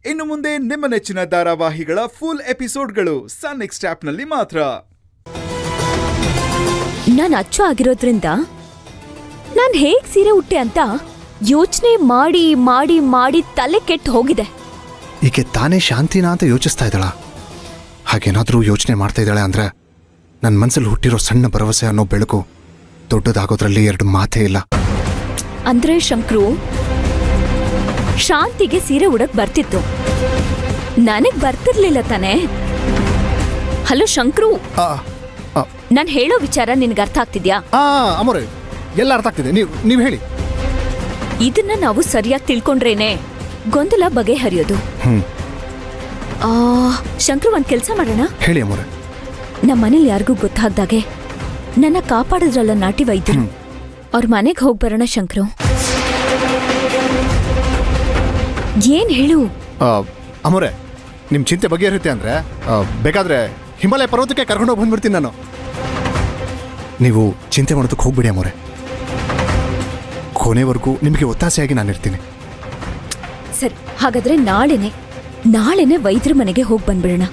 ಇನ್ನು ಮುಂದೆ ನಿಮ್ಮ ನೆಚ್ಚಿನ ಧಾರಾವಾಹಿಗಳ ಫುಲ್ ಎಪಿಸೋಡ್ಗಳು ಸನ್ ನೆಕ್ಸ್ಟ್ ಆಪ್ನಲ್ಲಿ ಮಾತ್ರ. ನಾನು ಅಚ್ಚು ಆಗಿರೋದ್ರಿಂದ ನಾನು ಹೇಗ್ ಸೀರೆ ಉಟ್ಟೆ ಅಂತ ಯೋಚನೆ ಮಾಡಿ ಮಾಡಿ ಮಾಡಿ ತಲೆ ಕೆಟ್ಟು ಹೋಗಿದೆ. ಈಕೆ ತಾನೇ ಶಾಂತಿನ ಅಂತ ಯೋಚಿಸ್ತಾ ಇದ್ದಾಳ. ಹಾಗೇನಾದ್ರೂ ಯೋಚನೆ ಮಾಡ್ತಾ ಇದ್ದಾಳೆ ಅಂದ್ರೆ ನನ್ನ ಮನಸ್ಸಲ್ಲಿ ಹುಟ್ಟಿರೋ ಸಣ್ಣ ಭರವಸೆ ಅನ್ನೋ ಬೆಳಕು ದೊಡ್ಡದಾಗೋದ್ರಲ್ಲಿ ಎರಡು ಮಾತೇ ಇಲ್ಲ. ಅಂದ್ರೆ ಶಂಕ್ರು, ಶಾಂತಿಗೆ ಸೀರೆ ಉಡಕ್ ಬರ್ತಿತ್ತು, ನನಗ್ ಬರ್ತಿರ್ಲಿಲ್ಲ ತಾನೆ. ಹಲೋ ಶಂಕ್ರು, ನಾನ್ ಹೇಳೋ ವಿಚಾರ ನಿನ್ಗೆ ಅರ್ಥ ಆಗ್ತಿದ್ಯಾ? ಅಮೋರೆ, ಎಲ್ಲ ಅರ್ಥ ಆಗ್ತಿದೆ, ನೀವು ಹೇಳಿ. ಇದನ್ನ ನಾವು ಸರಿಯಾಗಿ ತಿಳ್ಕೊಂಡ್ರೇನೆ ಗೊಂದಲ ಬಗೆಹರಿಯೋದು. ಶಂಕ್ರು, ಒಂದ್ ಕೆಲ್ಸ ಮಾಡೋಣ. ಹೇಳಿ ಅಮೋರೆ. ನಮ್ಮ ಮನೇಲಿ ಯಾರಿಗೂ ಗೊತ್ತಾಗ್ದಾಗೆ ನನ್ನ ಕಾಪಾಡಿದ್ರಲ್ಲ ನಾಟಿ ವೈದ್ಯರು, ಅವ್ರ ಮನೆಗೆ ಹೋಗಿ ಬರೋಣ. ಶಂಕ್ರು, ಏನ್ ಹೇಳು? ಅಮೋರೆ, ನಿಮ್ ಚಿಂತೆ ಬಗೆಹರುತ್ತೆ ಅಂದ್ರೆ ಬೇಕಾದ್ರೆ ಹಿಮಾಲಯ ಪರ್ವತಕ್ಕೆ ಕರ್ಕೊಂಡೋಗಿ ಬಂದ್ಬಿಡ್ತೀನಿ ನಾನು. ನೀವು ಚಿಂತೆ ಮಾಡೋದಕ್ಕೆ ಹೋಗ್ಬಿಡಿ ಅಮೋರೆ. ಕೊನೆವರೆಗೂ ನಿಮಗೆ ಒತ್ತಾಸೆಯಾಗಿ ನಾನಿರ್ತೀನಿ. ಸರಿ, ಹಾಗಾದ್ರೆ ನಾಳೆನೆ ವೈದ್ಯರ ಮನೆಗೆ ಹೋಗಿ ಬಂದ್ಬಿಡೋಣ.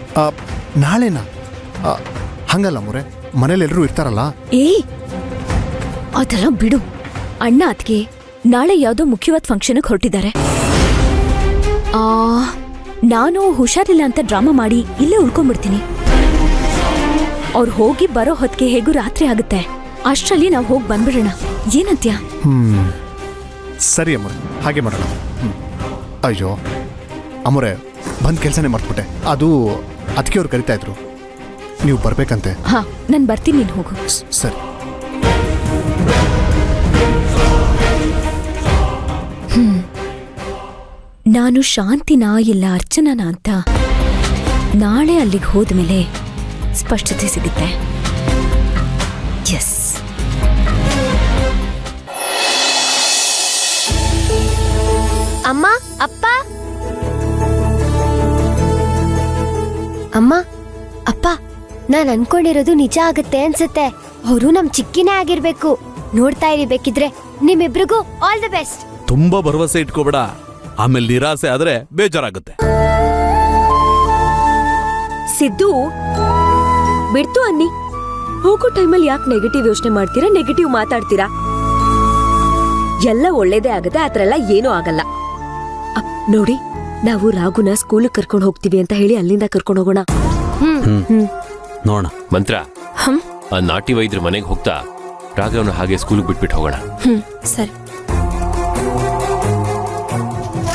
ನಾಳೆನಾ? ಹಂಗಲ್ಲ ಅಮೋರೆ, ಮನೇಲೆಲ್ಲರೂ ಇರ್ತಾರಲ್ಲ. ಅದೆಲ್ಲ ಬಿಡು. ಅಣ್ಣ ಅದ್ಕೆ ನಾಳೆ ಯಾವ್ದೋ ಮುಖ್ಯವಾದ ಫಂಕ್ಷನ್ಗೆ ಹೊರಟಿದ್ದಾರೆ. ನಾನು ಹುಷಾರಿಲ್ಲ ಅಂತ ಡ್ರಾಮಾ ಮಾಡಿ ಇಲ್ಲೇ ಉಳ್ಕೊಂಡ್ಬಿಡ್ತೀನಿ. ಅವ್ರು ಹೋಗಿ ಬರೋ ಹೊತ್ತಿಗೆ ಹೇಗೂ ರಾತ್ರಿ ಆಗುತ್ತೆ. ಅಷ್ಟರಲ್ಲಿ ನಾವು ಹೋಗಿ ಬಂದ್ಬಿಡೋಣ. ಏನಂತ್ಯ? ಸರಿ ಅಮೋರೆ, ಹಾಗೆ ಮಾಡೋಣ. ಅಯ್ಯೋ ಅಮೋರೆ, ಬಂದ್ ಕೆಲಸನೇ ಮಾಡ್ಬಿಟ್ಟೆ. ಅದು ಅದಕ್ಕೆ ಅವ್ರು ಕರಿತಾ ಇದ್ರು, ನೀವು ಬರ್ಬೇಕಂತೆ. ಹಾ, ನಾನು ಬರ್ತೀನಿ, ನೀನು ಹೋಗು. ಸರಿ. ನಾನು ಶಾಂತಿನಾ ಇಲ್ಲ ಅರ್ಚನಾನ ಅಂತ ನಾಳೆ ಅಲ್ಲಿಗೆ ಹೋದ್ಮೇಲೆ ಸ್ಪಷ್ಟತೆ ಸಿಗುತ್ತೆ. ಎಸ್. ಅಮ್ಮ, ಅಪ್ಪ, ಅಮ್ಮ, ಅಪ್ಪ, ನಾನ್ ಅನ್ಕೊಂಡಿರೋದು ನಿಜ ಆಗತ್ತೆ ಅನ್ಸುತ್ತೆ. ಅವರು ನಮ್ ಚಿಕ್ಕಿನೇ ಆಗಿರ್ಬೇಕು. ನೋಡ್ತಾ ಇರಿ, ಬೇಕಿದ್ರೆ ನಿಮ್ಮಿಬ್ರಿಗೂ ಆಲ್ ದಿ ಬೆಸ್ಟ್. ತುಂಬಾ ಭರವಸೆ ಇಟ್ಕೋಬೇಡ, ಆಮೇಲೆ ನಿರಾಸೆ ಆದ್ರೆ ಬೇಜಾರಾಗುತ್ತೆ. ಸಿದ್ದು, ಬಿಡ್ತು ಅನ್ನಿ. ಹೋಗೋ ಟೈಮಲ್ಲಿ ಯಾಕೆ ನೆಗೆಟಿವ್ ಯೋಚನೆ ಮಾಡ್ತೀರಾ, ನೆಗೆಟಿವ್ ಮಾತಾಡ್ತೀರಾ? ಎಲ್ಲ ಒಳ್ಳೇದೇ ಆಗತ್ತೆ, ಆತರ ಎಲ್ಲ ಏನೂ ಆಗಲ್ಲ. ನೋಡಿ, ನಾವು ರಾಘುನ ಸ್ಕೂಲ್ ಕರ್ಕೊಂಡು ಹೋಗ್ತೀವಿ ಅಂತ ಹೇಳಿ ಅಲ್ಲಿಂದ ಕರ್ಕೊಂಡು ಹೋಗೋಣ. ನೋಡ ಮಂತ್ರ, ಆ ನಾಟಿ ವೈದ್ಯರ ಮನೆಗೆ ಹೋಗ್ತಾ ರಾಘವನ ಹಾಗೆ ಸ್ಕೂಲ್ಗೆ ಬಿಟ್ಬಿಟ್ಟು ಹೋಗೋಣ. ಸರಿ.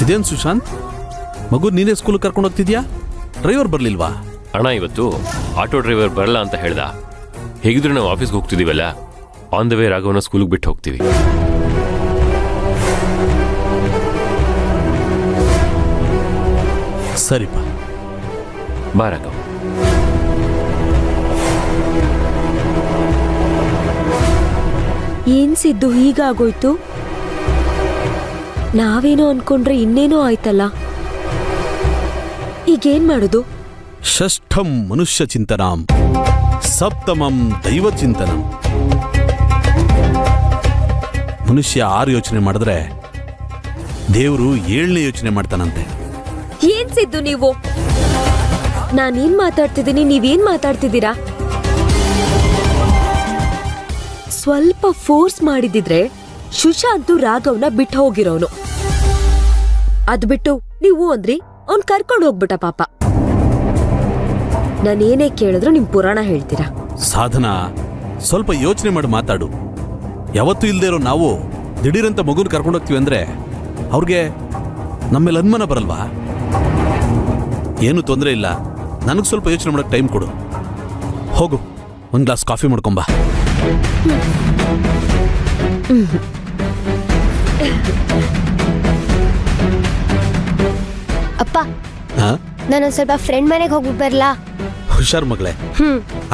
ಇದೇನ್ ಸುಶಾಂತ್, ಮಗು ನೀನೇ ಸ್ಕೂಲ್ ಕರ್ಕೊಂಡು ಹೋಗ್ತಿದ್ಯಾ? ಡ್ರೈವರ್ ಬರ್ಲಿಲ್ವಾ? ಅಣ್ಣ, ಇವತ್ತು ಆಟೋ ಡ್ರೈವರ್ ಬರಲ್ಲ ಅಂತ ಹೇಳ್ದ. ಹೇಗಿದ್ರು ನಾವು ಆಫೀಸ್ಗೆ ಹೋಗ್ತಿದೀವಲ್ಲ, ಆನ್ ದ ವೇ ರಾಘವನ ಸ್ಕೂಲ್ಗೆ ಬಿಟ್ಟು ಹೋಗ್ತೀವಿ. ಸರಿಪ, ಬಾ ರಾಘವ್. ಏನ್ ಸಿದ್ದು ಹೀಗಾಗೋಯ್ತು? ನಾವೇನೋ ಅನ್ಕೊಂಡ್ರೆ ಇನ್ನೇನೋ ಆಯ್ತಲ್ಲ. ಈಗೇನ್ ಮಾಡುದು? ಷಷ್ಠಂ ಮನುಷ್ಯ ಚಿಂತನಂ, ಸಪ್ತಮಂ ದೈವ ಚಿಂತನಂ. ಮನುಷ್ಯ 6 ಯೋಚನೆ ಮಾಡಿದ್ರೆ ದೇವರು 7ನೇ ಯೋಚನೆ ಮಾಡ್ತಾನಂತೆ. ಏನ್ ಸಿದ್ದು ನೀವು? ನಾನೇನ್ ಮಾತಾಡ್ತಿದ್ದೀನಿ, ನೀವೇನ್ ಮಾತಾಡ್ತಿದ್ದೀರಾ? ಸ್ವಲ್ಪ ಫೋರ್ಸ್ ಮಾಡಿದಿದ್ರೆ ಸುಶಾಂತು ರಾಘವ್ನ ಬಿಟ್ಟು ಹೋಗಿರೋನು. ಅದ್ ಬಿಟ್ಟು ನೀವು ಅಂದ್ರಿ ಅವ್ನ್ ಕರ್ಕೊಂಡು ಹೋಗ್ಬಿಟ್ಟ. ಪಾಪ, ನಾನೇನೇ ಕೇಳಿದ್ರು ನಿಮ್ ಪುರಾಣ ಹೇಳ್ತೀರಾ. ಸಾಧನಾ, ಸ್ವಲ್ಪ ಯೋಚನೆ ಮಾಡಿ ಮಾತಾಡು. ಯಾವತ್ತೂ ಇಲ್ದೇ ಇರೋ ನಾವು ದಿಢೀರಂತ ಮಗುನ ಕರ್ಕೊಂಡು ಹೋಗ್ತೀವಿ ಅಂದ್ರೆ ಅವ್ರಿಗೆ ನಮ್ಮೇಲೆ ಅನುಮಾನ ಬರಲ್ವಾ? ಏನು ತೊಂದರೆ ಇಲ್ಲ, ನನಗೆ ಸ್ವಲ್ಪ ಯೋಚನೆ ಮಾಡಕ್ಕೆ ಟೈಮ್ ಕೊಡು. ಹೋಗು, ಒಂದು ಗ್ಲಾಸ್ ಕಾಫಿ ಮಾಡ್ಕೊಂಬಾ. ಅಪ್ಪ, ನಾನೊಂದ್ ಸ್ವಲ್ಪ ಫ್ರೆಂಡ್ ಮನೆಗೆ ಹೋಗ್ಬಿಟ್ಟು ಬರ್ಲಾ? ಹುಷಾರ್ ಮಗಳೇ.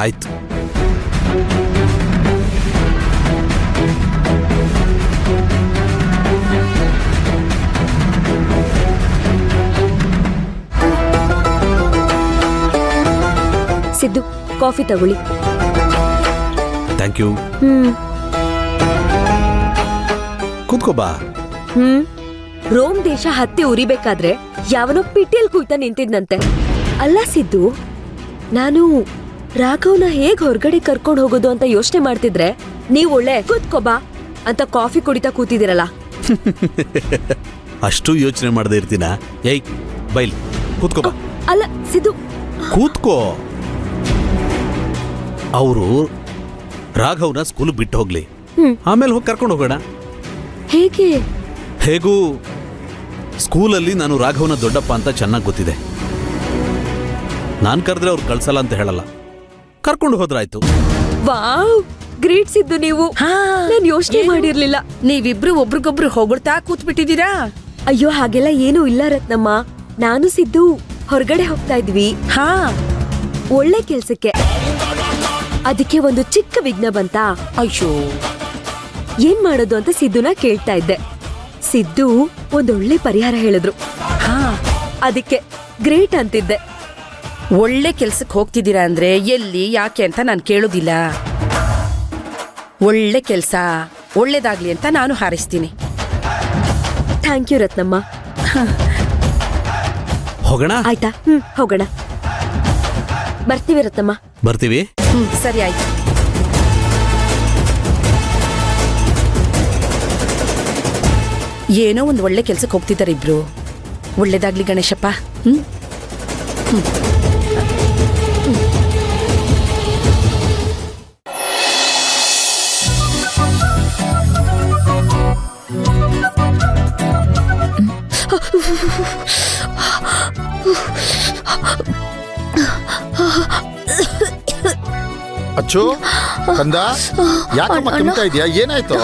ಆಯ್ತು. ಸಿದ್ದು, ಕಾಫಿ ತಗೊಳ್ಳಿ. Thank you. ಕೂತ್ಕೋ ಬಾ. ರೋಮ್ ದೇಶ ಹತ್ತಿ ಉರಿಬೇಕಾದ್ರೆ ಯಾವನೋ ಪಿಟ್ಟಿಲ್ ಕೂಯ್ತಾ ನಿಂತಿದ್ನಂತೆ. ಅಲ್ಲ ಸಿದ್ದು, ನಾನು ರಾಘವ್ನ ಹೇಗ್ ಹೊರಗಡೆ ಕರ್ಕೊಂಡು ಹೋಗೋದು ಅಂತ ಯೋಚನೆ ಮಾಡ್ತಿದ್ರೆ ನೀವ್ ಒಳ್ಳೆ ಕೂತ್ಕೋಬಾ ಅಂತ ಕಾಫಿ ಕುಡಿತಾ ಕೂತಿದಿರಲ್ಲ. ಅಷ್ಟು ಯೋಚನೆ ಮಾಡದೇ ಇರ್ತೀನ? ಏಯ್ ಬೈಲ್ ಕೂತ್ಕೋ ಬಾ. ಅಲ್ಲ ಸಿದ್ದು, ಕೂತ್ಕೋ. ಅವರು ರಾಘವ್ನ ಸ್ಕೂಲ್ ಬಿಟ್ಟು ಹೋಗ್ಲಿ, ಆಮೇಲೆ ಹೋಗಿ ಕರ್ಕೊಂಡು ಹೋಗೋಣ. ಹೇಗೆ? ಹೇಗೂ ಸ್ಕೂಲಲ್ಲಿ ನಾನು ರಾಘವ್ನ ದೊಡ್ಡಪ್ಪ ಅಂತ ಚೆನ್ನಾಗಿ ಗೊತ್ತಿದೆ. ನಾನು ಕರೆದ್ರೆ ಅವ್ರು ಕಳ್ಸಲ್ಲ ಅಂತ ಹೇಳಲ್ಲ, ಕರ್ಕೊಂಡು ಹೋದ್ರಾಯ್ತು. ವಾವ್, ಗ್ರೇಟ್ ಸಿದ್ದು ನೀವು. ನಾನು ಯೋಚನೆ ಮಾಡಿರ್ಲಿಲ್ಲ. ನೀವಿಬ್ರು ಒಬ್ರಿಗೊಬ್ರು ಹೊಗಳ್ತಾ ಕೂತ್ಬಿಟ್ಟಿದ್ದೀರಾ? ಅಯ್ಯೋ ಹಾಗೆಲ್ಲ ಏನೂ ಇಲ್ಲ ರತ್ನಮ್ಮ. ನಾನು ಸಿದ್ದು ಹೊರಗಡೆ ಹೋಗ್ತಾ ಇದ್ವಿ. ಹಾ, ಒಳ್ಳೆ ಕೆಲ್ಸಕ್ಕೆ. ಅದಕ್ಕೆ ಒಂದು ಚಿಕ್ಕ ವಿಘ್ನ ಬಂತ. ಅಯ್ಯೋ, ಏನ್ ಮಾಡೋದು ಅಂತ ಸಿದ್ದುನ ಕೇಳ್ತಾ ಇದ್ದೆ. ಸಿದ್ದು ಒಂದೊಳ್ಳೆ ಪರಿಹಾರ ಹೇಳಿದ್ರು. ಹಾ, ಅದಕ್ಕೆ ಗ್ರೇಟ್ ಅಂತಿದ್ದೆ. ಒಳ್ಳೆ ಕೆಲ್ಸಕ್ಕೆ ಹೋಗ್ತಿದ್ದೀರಾ ಅಂದ್ರೆ ಎಲ್ಲಿ, ಯಾಕೆ ಅಂತ ನಾನು ಕೇಳೋದಿಲ್ಲ. ಒಳ್ಳೆ ಕೆಲ್ಸ ಒಳ್ಳೇದಾಗ್ಲಿ ಅಂತ ನಾನು ಹಾರೈಸ್ತೀನಿ. Thank you Ratnamma. ಹೋಗೋಣ? ಆಯ್ತಾ? ಹೋಗೋಣ. ಬರ್ತೀವಿ ರತ್ನಮ್ಮ. ಬರ್ತೀವಿ. ಸರಿ ಆಯ್ತು. ಏನೋ ಒಂದು ಒಳ್ಳೆ ಕೆಲ್ಸಕ್ಕೆ ಹೋಗ್ತಿದ್ದಾರೆ ಇಬ್ರು. ಒಳ್ಳೇದಾಗ್ಲಿ ಗಣೇಶಪ್ಪ. ಅಚ್ಚು, ಕಂದ, ಯಾಕಮ್ಮ ಕೆಮ್ತಾ ಇದೆಯಾ? ಏನಾಯ್ತು?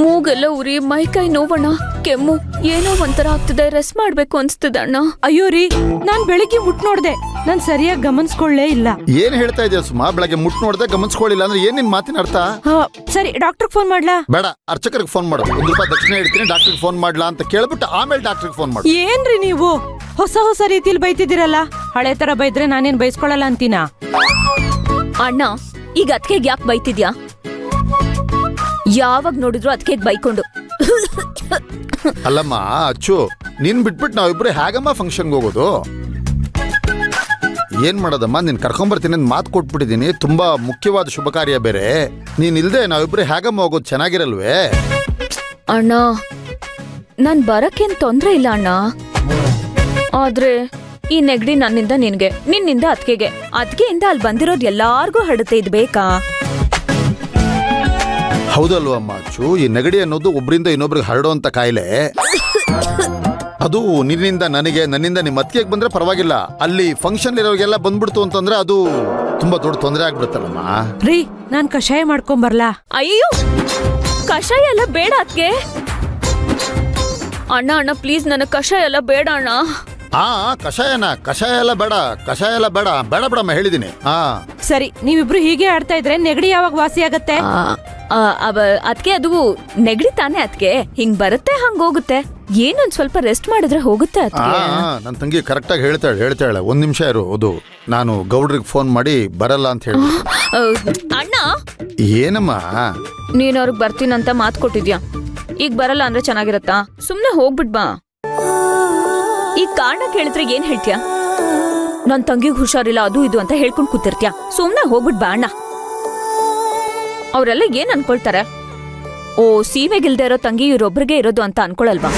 ಮೂಗೆಲ್ಲ ಉರಿ, ಮೈಕೈ ನೋವಣ್ಣ, ಕೆಮ್ಮು, ಏನೋ ಒಂಥರ ಆಗ್ತಿದೆ. ರೆಸ್ಟ್ ಮಾಡ್ಬೇಕು ಅನ್ಸ್ತದೆ ಅಣ್ಣ. ಅಯ್ಯೋ ರೀ, ನಾನ್ ಬೆಳಿಗ್ಗೆ ಮುಟ್ ನೋಡ್ದೆ, ನಾನ್ ಸರಿಯಾಗಿ ಗಮನಿಸ್ಕೊಳ್ಳೇ ಇಲ್ಲ. ಏನ್ ಹೇಳ್ತಾ ಇದೆಯಾ ಸುಮಾ? ಬೆಳಗ್ಗೆ ಮುಟ್ ನೋಡ್ದೆ ಗಮನಿಸ್ಕೊಳ್ಳಿಲ್ಲ ಅಂದ್ರೆ ಏನ್ ನಿನ್ ಮಾತಿನ ಅರ್ಥ? ಸರಿ, ಡಾಕ್ಟರ್ ಫೋನ್ ಮಾಡ್ಲಾ? ಬೇಡ, ಅರ್ಚಕರಿಗೆ ಫೋನ್ ಮಾಡು. ₹1 ದಕ್ಷಿಣ ಇಡ್ತೀನಿ, ಡಾಕ್ಟರ್ಗೆ ಫೋನ್ ಮಾಡ್ಲಾ ಅಂತ ಕೇಳ್ಬಿಟ್ಟು ಆಮೇಲೆ ಡಾಕ್ಟರ್ಗೆ ಫೋನ್ ಮಾಡು. ಏನ್ರಿ ನೀವು ಹೊಸ ಹೊಸ ರೀತಿಯಲ್ಲಿ ಬೈತಿದ್ದೀರಲ್ಲ? ಹಳೆ ತರ ಬೈದ್ರೆ ನಾನೇನ್ ಬೈಸ್ಕೊಳಲ್ಲ ಅಂತೀನಾ? ಅಣ್ಣ, ಈಗ ಅದ್ಕೆಗ್ ಯಾಕೆ ಬೈತಿದ್ಯಾ? ಯಾವಾಗ ನೋಡಿದ್ರು ಅದ್ಕೆಗ್ ಬೈಕೊಂಡು. ಅಲ್ಲಮ್ಮ ಅಚ್ಚು, ನಿನ್ ಬಿಟ್ಬಿಟ್ಟು ನಾವಿಬ್ರು ಹೇಗಮ್ಮ ಫಂಕ್ಷನ್ಗೆ ಹೋಗೋದು? ಏನ್ ಮಾಡೋದಮ್ಮ, ನೀನ್ ಕರ್ಕೊಂಬರ್ತೀನಿ ಅಂತ ಮಾತು ಕೊಟ್ಬಿಟ್ಟಿದೀನಿ. ತುಂಬಾ ಮುಖ್ಯವಾದ ಶುಭ ಕಾರ್ಯ ಬೇರೆ. ನೀನ್ ಇಲ್ದೆ ನಾವಿಬ್ರು ಹೇಗಮ್ಮ ಹೋಗೋದು? ಚೆನ್ನಾಗಿರಲ್ವೇ? ಅಣ್ಣ, ನಾನ್ ಬರಕ್ಕೇನ್ ತೊಂದ್ರೆ ಇಲ್ಲ ಅಣ್ಣ. ಆದ್ರೆ ಈ ನೆಗಡಿ ನನ್ನಿಂದ ನಿನ್ಗೆ, ನಿನ್ನಿಂದ ಅದ್ಕೆಗೆ, ಅದ್ಕೆಯಿಂದ ಅಲ್ಲಿ ಬಂದಿರೋದ್ ಎಲ್ಲಾರ್ಗೂ ಹರಡುತ್ತೆ. ಇದ್ ಬೇಕಾ? ಹೌದಲ್ವಮ್ಮ ಅಚ್ಚು, ಈ ನೆಗಡಿ ಅನ್ನೋದು ಒಬ್ರಿಂದ ಇನ್ನೊಬ್ರಿಗೆ ಹರಡುವಂತ ಕಾಯಿಲೆ. ಅದು ನಿನ್ನಿಂದ ನನಗೆ, ನನ್ನಿಂದ ನಿಮ್ಮ ಅತ್ತಿಗೆಗೆ ಬಂದ್ರೆ ಪರವಾಗಿಲ್ಲ. ಅಲ್ಲಿ ಫಂಕ್ಷನ್ ಇರೋರಿಗೆಲ್ಲ ಬಂದ್ಬಿಡ್ತು ಅಂತಂದ್ರೆ ಅದು ತುಂಬಾ ದೊಡ್ಡ ತೊಂದರೆ ಆಗ್ಬಿಡುತ್ತಲ್ಲಮ್ಮ. ರೀ, ನಾನ್ ಕಷಾಯ ಮಾಡ್ಕೊಂಬರ್ಲಾ? ಅಯ್ಯೋ, ಕಷಾಯ ಎಲ್ಲ ಬೇಡ ಅದ್ಕೆ. ಅಣ್ಣ ಅಣ್ಣ ಪ್ಲೀಸ್, ನನಗ್ ಕಷಾಯ ಎಲ್ಲ ಬೇಡ ಅಣ್ಣ. ಕಷಾಯ ಎಲ್ಲ ಬೇಡ, ಕಷಾಯ ಎಲ್ಲ ಬೇಡ, ಬೇಡ ಬಿಡಮ್ಮ, ಹೇಳಿದೀನಿ. ಸರಿ, ನೀವಿಬ್ರು ಹೀಗೆ ಆಡ್ತಾ ಇದ್ರೆ ನೆಗಡಿ ಯಾವಾಗ ವಾಸಿ ಆಗತ್ತೆ? ಅದ್ಕೆ ಅದು ನೆಗಡಿ ತಾನೇ ಅದ್ಕೆ, ಹಿಂಗ್ ಬರುತ್ತೆ ಹಂಗ ಹೋಗುತ್ತೆ. ಏನೊಂದ್ ಸ್ವಲ್ಪ ರೆಸ್ಟ್ ಮಾಡಿದ್ರೆ ಹೋಗುತ್ತೆ ಅದ್ಕೆ. ನನ್ನ ತಂಗಿ ಕರೆಕ್ಟಾಗಿ ಹೇಳ್ತಾಳೆ. 1 ನಿಮಿಷ ಇರು. ಅದು ನಾನು ಗೌಡ್ರಿಗೆ ಫೋನ್ ಮಾಡಿ ಬರಲ್ಲ ಅಂತ ಹೇಳಿ. ಅಣ್ಣ, ಏನಮ್ಮ? ನೀನ್ ಅವ್ರಿಗೆ ಬರ್ತೀನಂತ ಮಾತು ಕೊಟ್ಟಿದ್ಯಾ, ಈಗ ಬರಲ್ಲ ಅಂದ್ರೆ ಚೆನ್ನಾಗಿರತ್ತಾ? ಸುಮ್ನೆ ಹೋಗ್ಬಿಟ್ ಬಾ. ಈಗ ಕಾರಣ ಕೇಳಿದ್ರೆ ಏನ್ ಹೇಳ್ತೀಯ? ನನ್ ತಂಗಿಗ್ ಹುಷಾರಿಲ್ಲ, ಅದು ಇದು ಅಂತ ಹೇಳ್ಕೊಂಡ್ ಕೂತಿರ್ತೀಯ. ಸುಮ್ನೆ ಹೋಗ್ಬಿಟ್ ಬಾ ಅಣ್ಣ. ಅವ್ರೆಲ್ಲ ಏನ್ ಅನ್ಕೊಳ್ತಾರೆ? ಓ, ಸೀಮೆಗಿಲ್ದೇ ಇರೋ ತಂಗಿ ಇವ್ರೊಬ್ರಿಗೆ ಇರೋದು ಅಂತ ಅನ್ಕೊಳಲ್ವಾ?